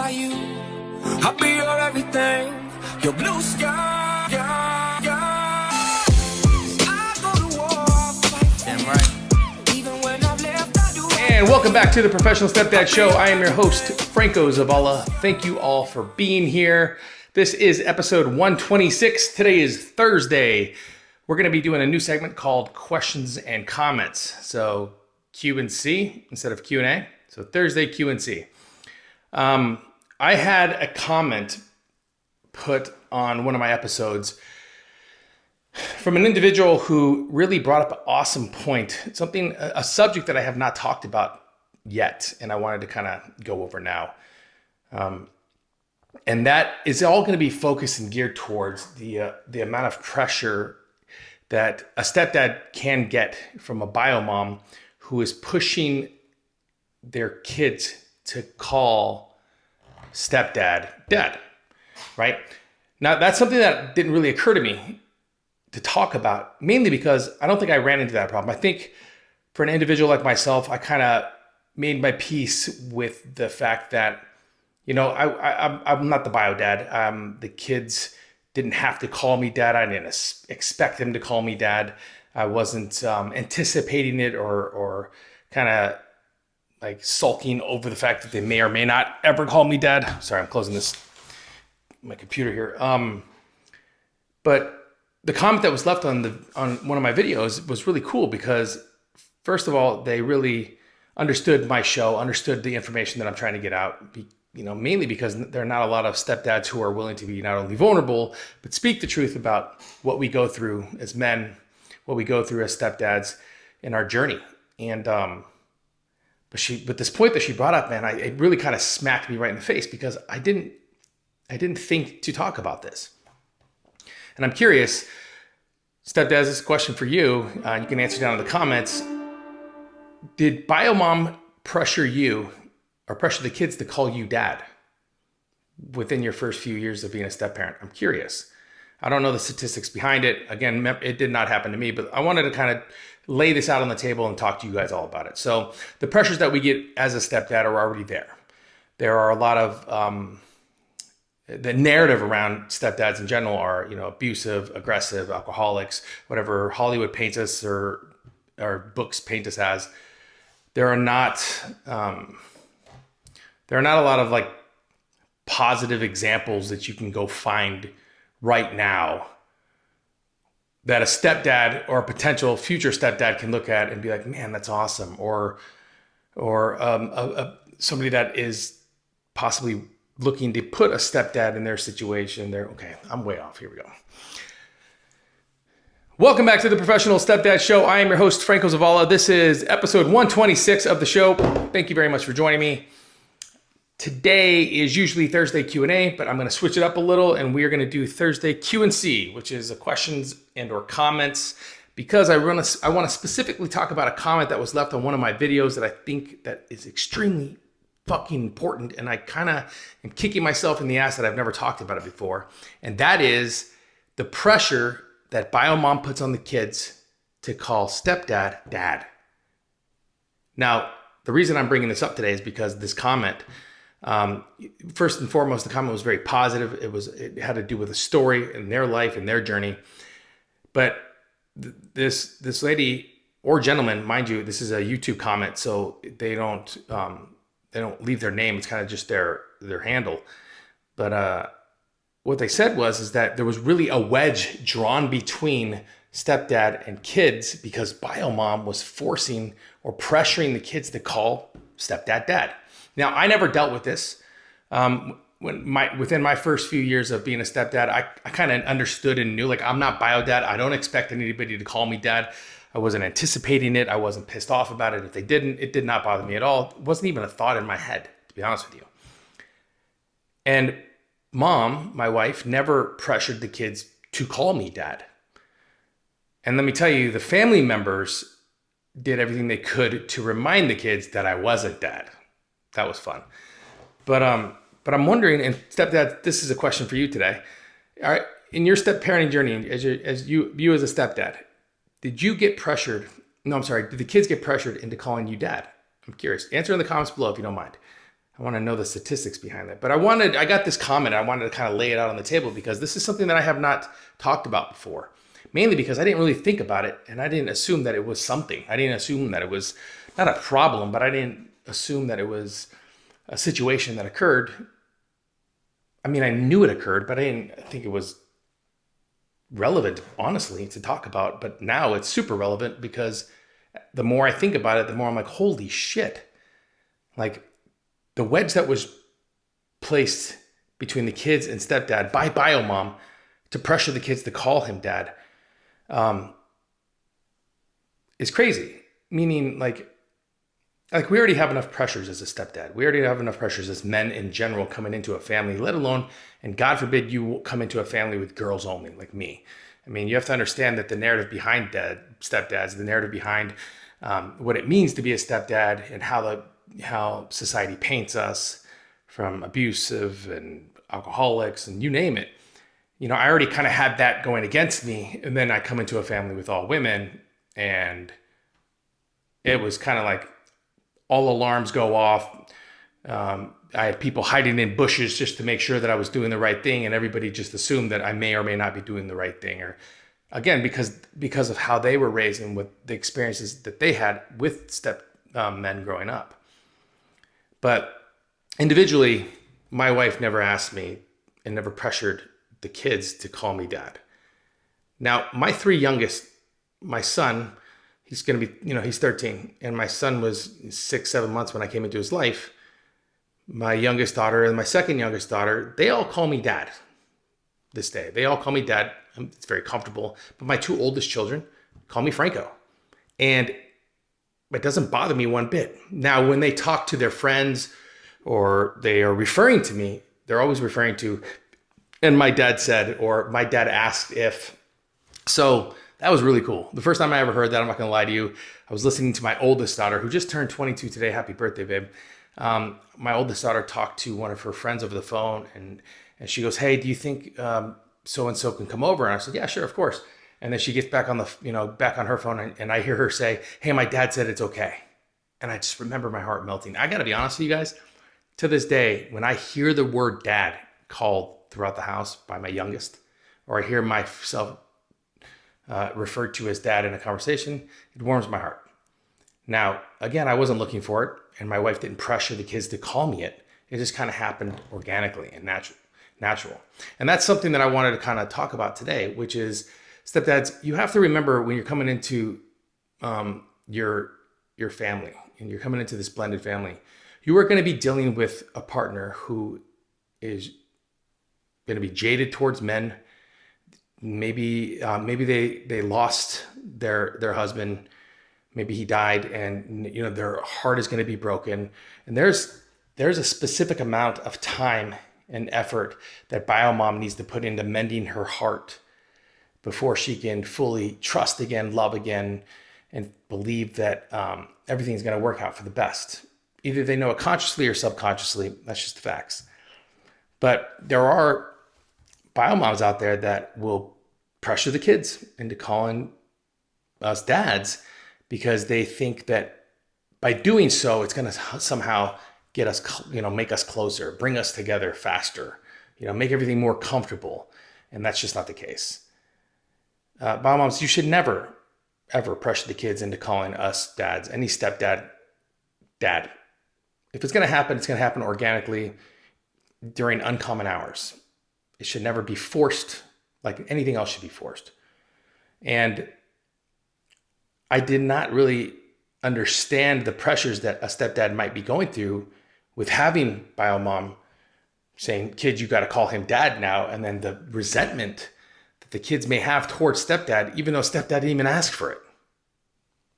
by you. I'll be your everything, your blue sky. I go to war, fight. Damn right. Even when I've left, I do. And welcome back to the Professional Stepdad Show. I am your host, Franco Zavala. Thank you all for being here. This is episode 126. Today is Thursday. We're going to be doing a new segment called Questions and Comments. So Q and C instead of Q&A. So Thursday Q and C. I had a comment put on one of my episodes from an individual who really brought up an awesome point, a subject that I have not talked about yet, and I wanted to kind of go over now. And that is all going to be focused and geared towards the amount of pressure that a stepdad can get from a bio mom who is pushing their kids to call stepdad dad, right? Now, that's something that didn't really occur to me to talk about, mainly because I don't think I ran into that problem. I think for an individual like myself, I kind of made my peace with the fact that, you know, I'm not the bio dad. The kids didn't have to call me dad. I didn't expect them to call me dad. I wasn't anticipating it or kind of like sulking over the fact that they may or may not ever call me dad. Sorry, I'm closing my computer here. But the comment that was left on one of my videos was really cool because, first of all, they really understood my show, understood the information that I'm trying to get out. You know, mainly because there are not a lot of stepdads who are willing to be not only vulnerable, but speak the truth about what we go through as men, what we go through as stepdads in our journey. And, but this point that she brought up, man, it really kind of smacked me right in the face because I didn't think to talk about this. And I'm curious, stepdads, this is a question for you. You can answer down in the comments. Did bio mom pressure you or pressure the kids to call you dad within your first few years of being a step-parent? I'm curious. I don't know the statistics behind it. Again, it did not happen to me, but I wanted to kind of lay this out on the table and talk to you guys all about it. So the pressures that we get as a stepdad are already there. There are a lot of, the narrative around stepdads in general are, you know, abusive, aggressive, alcoholics, whatever Hollywood paints us or books paint us as. There are not a lot of like positive examples that you can go find right now that a stepdad or a potential future stepdad can look at and be like, man, that's awesome. Or somebody that is possibly looking to put a stepdad in their situation. Okay, I'm way off. Here we go. Welcome back to the Professional Stepdad Show. I am your host, Franco Zavala. This is episode 126 of the show. Thank you very much for joining me. Today is usually Thursday Q&A, but I'm going to switch it up a little and we are going to do Thursday Q&C, which is questions and or comments, because I want to specifically talk about a comment that was left on one of my videos that I think that is extremely fucking important, and I kind of am kicking myself in the ass that I've never talked about it before, and that is the pressure that bio mom puts on the kids to call stepdad dad. Now, the reason I'm bringing this up today is because this comment, first and foremost, the comment was very positive. It had to do with a story in their life and their journey. But this lady or gentleman, mind you, this is a YouTube comment, so they don't leave their name. It's kind of just their handle. But what they said is that there was really a wedge drawn between stepdad and kids because bio mom was forcing or pressuring the kids to call stepdad dad. Now, I never dealt with this. Within my first few years of being a stepdad, I kind of understood and knew, like, I'm not bio dad. I don't expect anybody to call me dad. I wasn't anticipating it. I wasn't pissed off about it. If they didn't, it did not bother me at all. It wasn't even a thought in my head, to be honest with you. And mom, my wife, never pressured the kids to call me dad. And let me tell you, the family members did everything they could to remind the kids that I wasn't dad. That was fun. But I'm wondering, and stepdad, this is a question for you today. All right, in your step parenting journey, as you as a stepdad, did you get pressured? No, I'm sorry. Did the kids get pressured into calling you dad? I'm curious. Answer in the comments below if you don't mind. I want to know the statistics behind that. But I got this comment. I wanted to kind of lay it out on the table because this is something that I have not talked about before. Mainly because I didn't really think about it, and I didn't assume that it was something. I didn't assume that it was not a problem, but I didn't assume that it was a situation that occurred. I mean, I knew it occurred, but I didn't think it was relevant, honestly, to talk about. But now it's super relevant because the more I think about it, the more I'm like, holy shit. Like, the wedge that was placed between the kids and stepdad by biomom to pressure the kids to call him dad is crazy. Meaning, like we already have enough pressures as a stepdad. We already have enough pressures as men in general coming into a family, let alone, and God forbid you come into a family with girls only, like me. I mean, you have to understand that the narrative behind stepdads, the narrative behind what it means to be a stepdad, and how society paints us from abusive and alcoholics and you name it. I already kind of had that going against me. And then I come into a family with all women, and it was kind of like all alarms go off. I had people hiding in bushes just to make sure that I was doing the right thing. And everybody just assumed that I may or may not be doing the right thing. Or again, because of how they were raised and with the experiences that they had with step men growing up. But individually, my wife never asked me and never pressured the kids to call me dad. Now, my three youngest, my son, he's going to be, he's 13. And my son was 6-7 months when I came into his life. My youngest daughter and my second youngest daughter, they all call me dad this day. They all call me dad. It's very comfortable. But my two oldest children call me Franco. And it doesn't bother me one bit. Now, when they talk to their friends or they are referring to me, they're always referring to, and my dad said, or my dad asked if. So that was really cool. The first time I ever heard that, I'm not going to lie to you, I was listening to my oldest daughter, who just turned 22 today. Happy birthday, babe. My oldest daughter talked to one of her friends over the phone, and she goes, hey, do you think so-and-so can come over? And I said, yeah, sure, of course. And then she gets back on back on her phone, and I hear her say, hey, my dad said it's okay. And I just remember my heart melting. I got to be honest with you guys. To this day, when I hear the word dad called throughout the house by my youngest, or I hear myself referred to as dad in a conversation, it warms my heart. Now, again, I wasn't looking for it, and my wife didn't pressure the kids to call me it. It just kind of happened organically and natural. And that's something that I wanted to kind of talk about today, which is, stepdads, you have to remember when you're coming into your family and you're coming into this blended family, you are going to be dealing with a partner who is going to be jaded towards men. Maybe they lost their husband. Maybe he died, and their heart is going to be broken. And there's a specific amount of time and effort that biomom needs to put into mending her heart before she can fully trust again, love again, and believe that everything's going to work out for the best. Either they know it consciously or subconsciously. That's just the facts. But there are biomoms out there that will pressure the kids into calling us dads because they think that by doing so, it's going to somehow get us, make us closer, bring us together faster, make everything more comfortable. And that's just not the case. Biomoms, you should never, ever pressure the kids into calling us dads, any stepdad, dad. If it's going to happen, it's going to happen organically during uncommon hours. It should never be forced, like anything else should be forced. And I did not really understand the pressures that a stepdad might be going through with having biomom saying, kids, you got to call him dad now. And then the resentment that the kids may have towards stepdad, even though stepdad didn't even ask for it.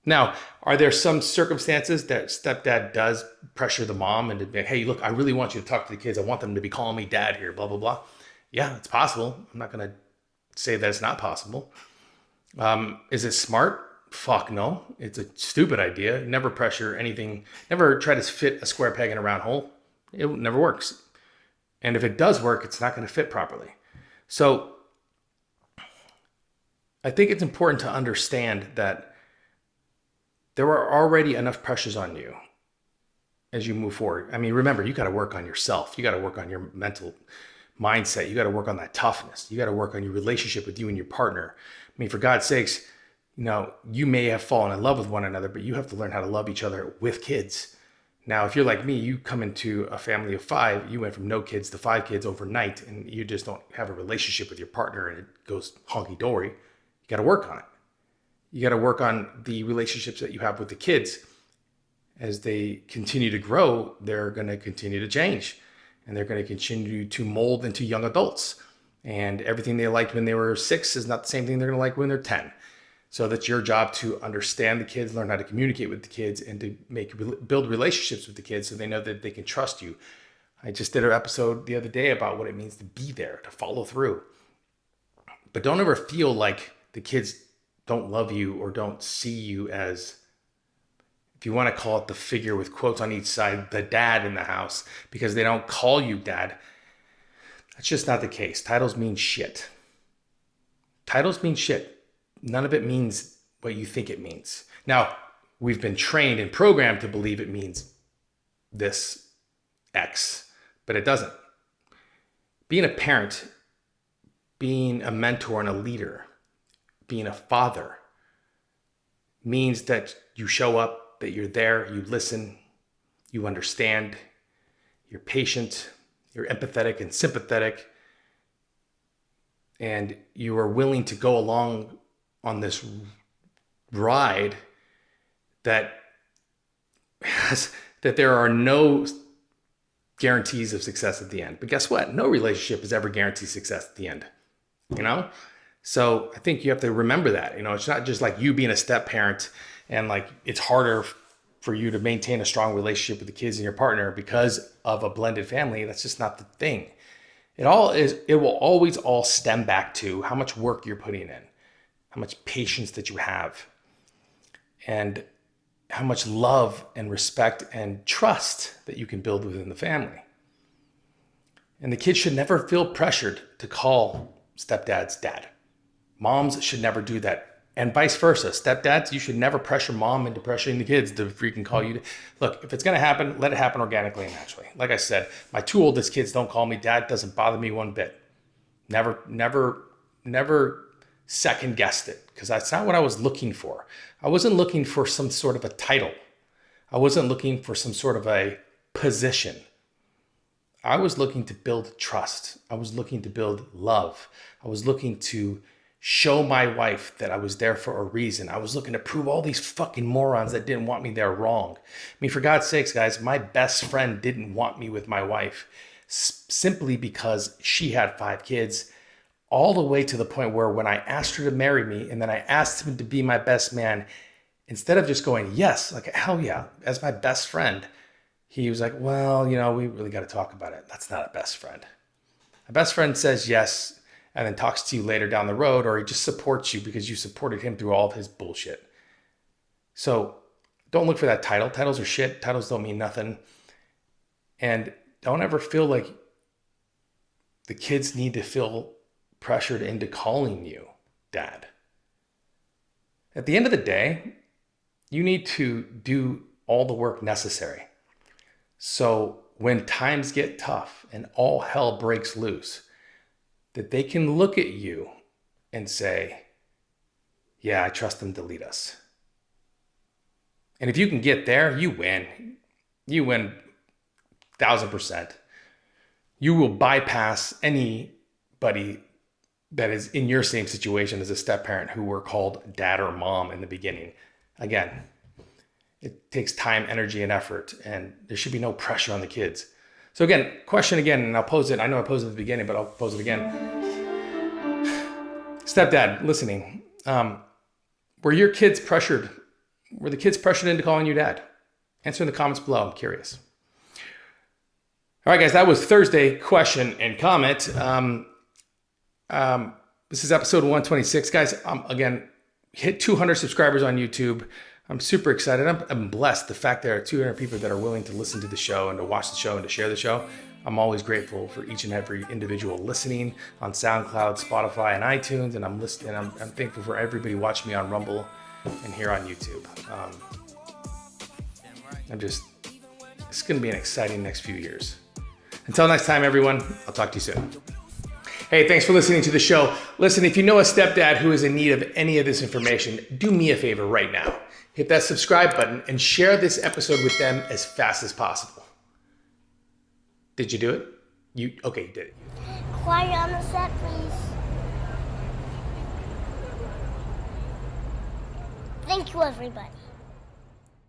Now, are there some circumstances that stepdad does pressure the mom and to be, hey, look, I really want you to talk to the kids. I want them to be calling me dad here, blah, blah, blah. Yeah, it's possible. I'm not going to say that it's not possible. Is it smart? Fuck no. It's a stupid idea. Never pressure anything. Never try to fit a square peg in a round hole. It never works. And if it does work, it's not going to fit properly. So I think it's important to understand that there are already enough pressures on you as you move forward. I mean, remember, you got to work on yourself. You got to work on your mental mindset. You got to work on that toughness. You got to work on your relationship with you and your partner. I mean, for God's sakes, you may have fallen in love with one another, but you have to learn how to love each other with kids. Now, if you're like me, you come into a family of 5, you went from no kids to 5 kids overnight, and you just don't have a relationship with your partner and it goes honky-dory. You got to work on it. You got to work on the relationships that you have with the kids. As they continue to grow, they're going to continue to change, and they're going to continue to mold into young adults. And everything they liked when they were 6 is not the same thing they're going to like when they're 10. So that's your job to understand the kids, learn how to communicate with the kids, and to build relationships with the kids so they know that they can trust you. I just did an episode the other day about what it means to be there, to follow through. But don't ever feel like the kids don't love you or don't see you as, if you want to call it the figure with quotes on each side, the dad in the house, because they don't call you dad. That's just not the case. Titles mean shit. Titles mean shit. None of it means what you think it means. Now, we've been trained and programmed to believe it means this X, but it doesn't. Being a parent, being a mentor and a leader, being a father means that you show up, that you're there, you listen, you understand, you're patient, you're empathetic and sympathetic, and you are willing to go along on this ride that there are no guarantees of success at the end. But guess what? No relationship is ever guaranteed success at the end, So I think you have to remember that, it's not just like you being a step parent and like it's harder for you to maintain a strong relationship with the kids and your partner because of a blended family. That's just not the thing. It will always all stem back to how much work you're putting in, how much patience that you have, and how much love and respect and trust that you can build within the family. And the kids should never feel pressured to call stepdads dad. Moms should never do that. And vice versa. Stepdads, you should never pressure mom into pressuring the kids to freaking call you. Look, if it's going to happen, let it happen organically and naturally. Like I said, my 2 oldest kids don't call me dad. Doesn't bother me one bit. Never second guessed it, because that's not what I was looking for. I wasn't looking for some sort of a title. I wasn't looking for some sort of a position. I was looking to build trust. I was looking to build love. I was looking to show my wife that I was there for a reason. I was looking to prove all these fucking morons that didn't want me there wrong. I mean, for God's sakes, guys, my best friend didn't want me with my wife simply because she had 5 kids, all the way to the point where when I asked her to marry me and then I asked him to be my best man, instead of just going, yes, like, hell yeah, as my best friend, he was like, well, we really got to talk about it. That's not a best friend. A best friend says yes and then talks to you later down the road, or he just supports you because you supported him through all of his bullshit. So don't look for that title. Titles are shit. Titles don't mean nothing. And don't ever feel like the kids need to feel pressured into calling you dad. At the end of the day, you need to do all the work necessary. So when times get tough and all hell breaks loose, that they can look at you and say, yeah, I trust them to lead us. And if you can get there, you win. You win 1,000%. You will bypass anybody that is in your same situation as a step parent who were called dad or mom in the beginning. Again, it takes time, energy, and effort, and there should be no pressure on the kids. So again, question again, and I'll pose it. I know I posed it at the beginning, but I'll pose it again. Stepdad, listening, were the kids pressured into calling you dad? Answer in the comments below. I'm curious. All right, guys, that was Thursday question and comment. This is episode 126. Guys, again, hit 200 subscribers on YouTube. I'm super excited. I'm blessed. The fact there are 200 people that are willing to listen to the show and to watch the show and to share the show. I'm always grateful for each and every individual listening on SoundCloud, Spotify, and iTunes. And I'm thankful for everybody watching me on Rumble and here on YouTube. It's going to be an exciting next few years. Until next time, everyone, I'll talk to you soon. Hey, thanks for listening to the show. Listen, if you know a stepdad who is in need of any of this information, do me a favor right now. Hit that subscribe button and share this episode with them as fast as possible. Did you do it? Okay, you did it. Quiet on the set, please. Thank you, everybody.